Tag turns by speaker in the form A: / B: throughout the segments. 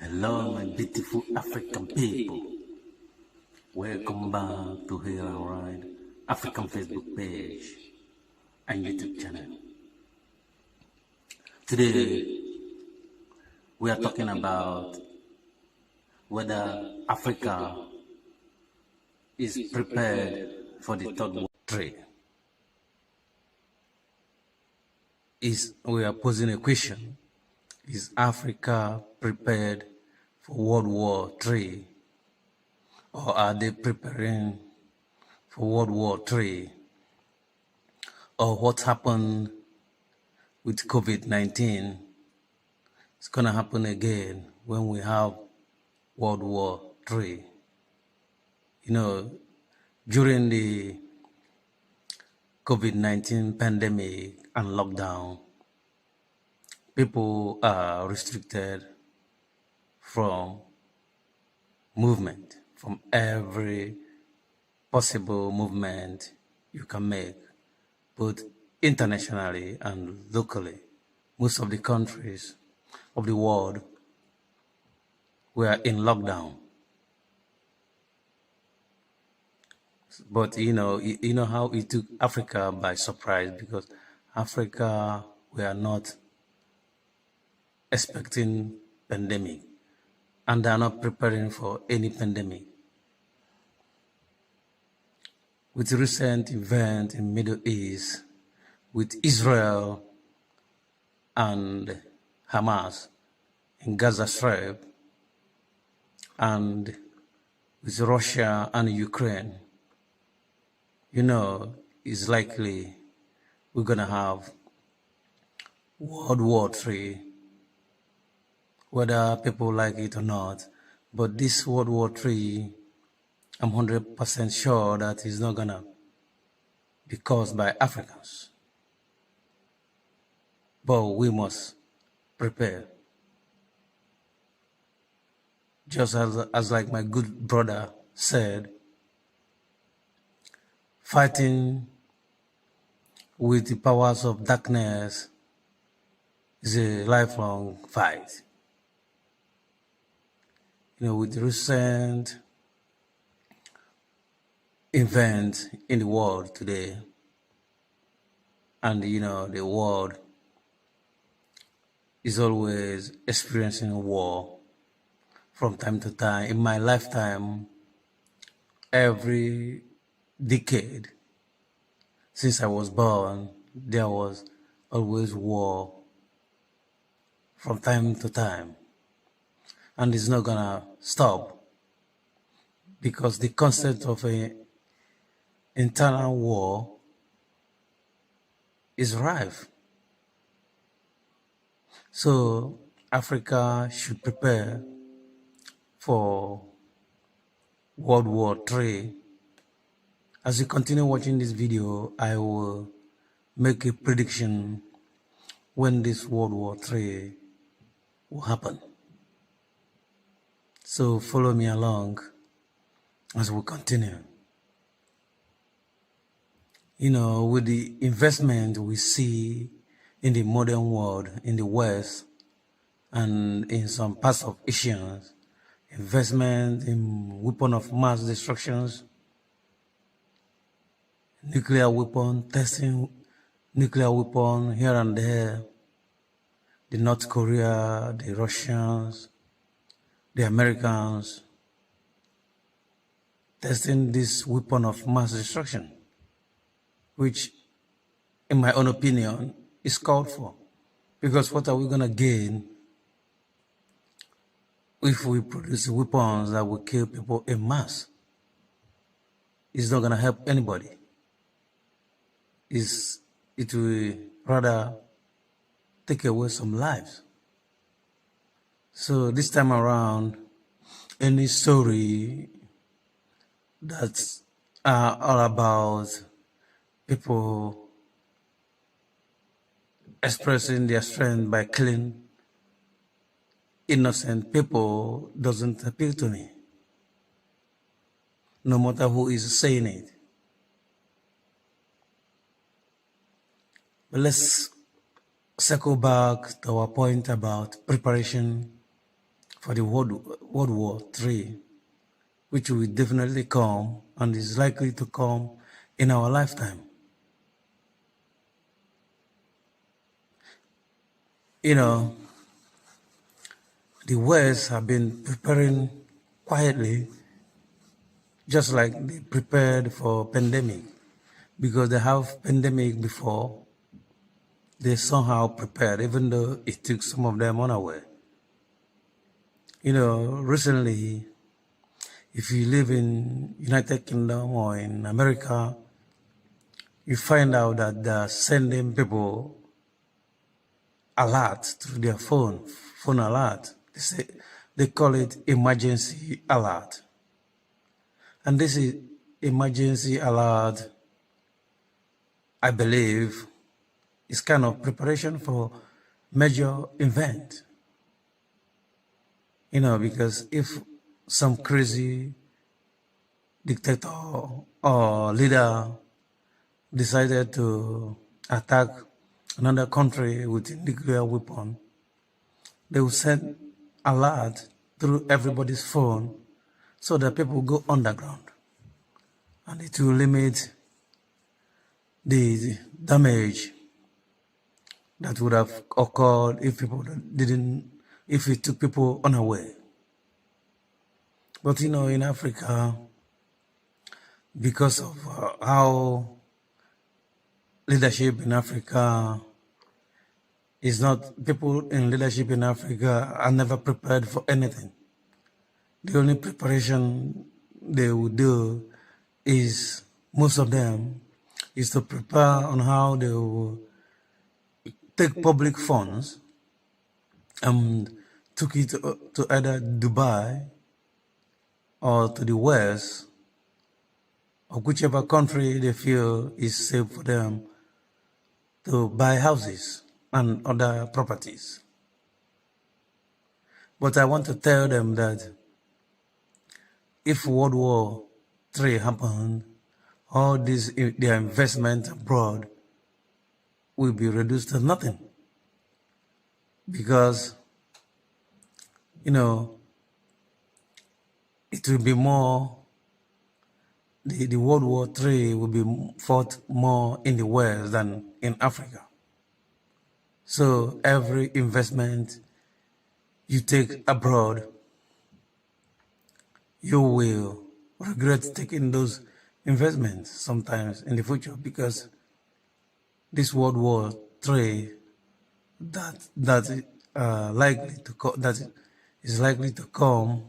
A: Hello, my beautiful African people. Welcome back to Here and Ride African Facebook page and YouTube channel. Today, we are talking about whether Africa is prepared for the third world trade. We are posing a question. Is Africa prepared for World War III? Or are they preparing for World War III? Or what happened with COVID-19 is going to happen again when we have World War III? You know, during the COVID-19 pandemic and lockdown, people are restricted from movement, from every possible movement you can make, both internationally and locally. Most of the countries of the world were in lockdown. But you know how it took Africa by surprise, because Africa were not expecting pandemic, and they are not preparing for any pandemic. With recent event in Middle East, with Israel and Hamas in Gaza Strip, and with Russia and Ukraine, it's likely we're gonna have World War III, whether people like it or not. But this World War III, I'm 100% sure that it's not gonna be caused by Africans. But we must prepare. Just as like my good brother said, fighting with the powers of darkness is a lifelong fight. With the recent event in the world today, and the world is always experiencing war from time to time. In my lifetime, every decade since I was born, there was always war from time to time, and it's not gonna stop, because the concept of an internal war is rife. So Africa should prepare for World War III. As you continue watching this video, I will make a prediction when this World War III will happen. So follow me along as we continue. With the investment we see in the modern world, in the West, and in some parts of Asia, investment in weapon of mass destructions, nuclear weapon, testing nuclear weapon here and there, the North Korea, the Russians, the Americans, testing this weapon of mass destruction, which, in my own opinion, is called for. Because what are we going to gain if we produce weapons that will kill people en masse? It's not going to help anybody. It will rather take away some lives. So this time around, any story that's all about people expressing their strength by killing innocent people doesn't appeal to me, no matter who is saying it. But let's circle back to our point about preparation for the World War III, which will definitely come and is likely to come in our lifetime. You know, the West have been preparing quietly, just like they prepared for pandemic, because they have pandemic before. They somehow prepared, even though it took some of them unaware. You know, recently, if you live in United Kingdom or in America, you find out that they're sending people alert through their phone alert. They call it emergency alert. And this is emergency alert, I believe, is kind of preparation for major event. You know, because if some crazy dictator or leader decided to attack another country with a nuclear weapon, they will send alert through everybody's phone so that people go underground, and it will limit the damage that would have occurred if it took people unaware. But you know, in Africa, because of how leadership in Africa is not, people in leadership in Africa are never prepared for anything. The only preparation they will do is, most of them, is to prepare on how they will take public funds and took it to either Dubai or to the West, or whichever country they feel is safe for them to buy houses and other properties. But I want to tell them that if World War III happened, all their investment abroad will be reduced to nothing. Because, you know, it will be more, the World War III will be fought more in the West than in Africa. So every investment you take abroad, you will regret taking those investments sometimes in the future, because this World War III that is likely to come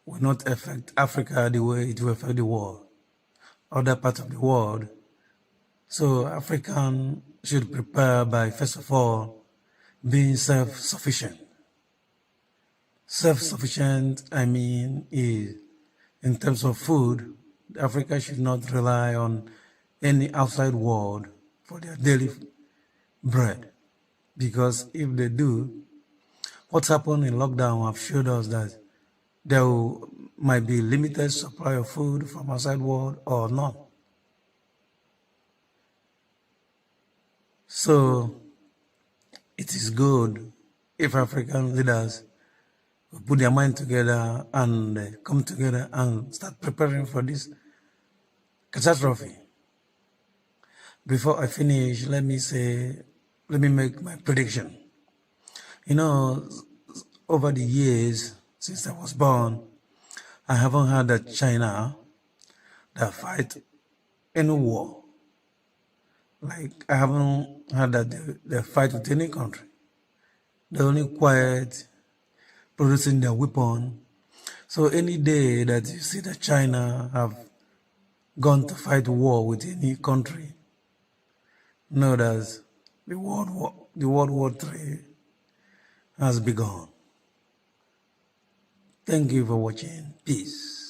A: will not affect Africa the way it will affect the world, other parts of the world. So African should prepare by, first of all, being self-sufficient. Self-sufficient, I mean, is in terms of food. Africa should not rely on any outside world for their daily bread, because if they do, what's happened in lockdown have showed us that there might be limited supply of food from outside world or not. So it is good if African leaders put their mind together and come together and start preparing for this catastrophe. Before I finish, let me make my prediction. You know, over the years since I was born, I haven't heard that China that fight any war. Like, I haven't heard that they fight with any country. They're only quiet, producing their weapon. So any day that you see that China have gone to fight war with any country, know that the World War III has begun. Thank you for watching. Peace.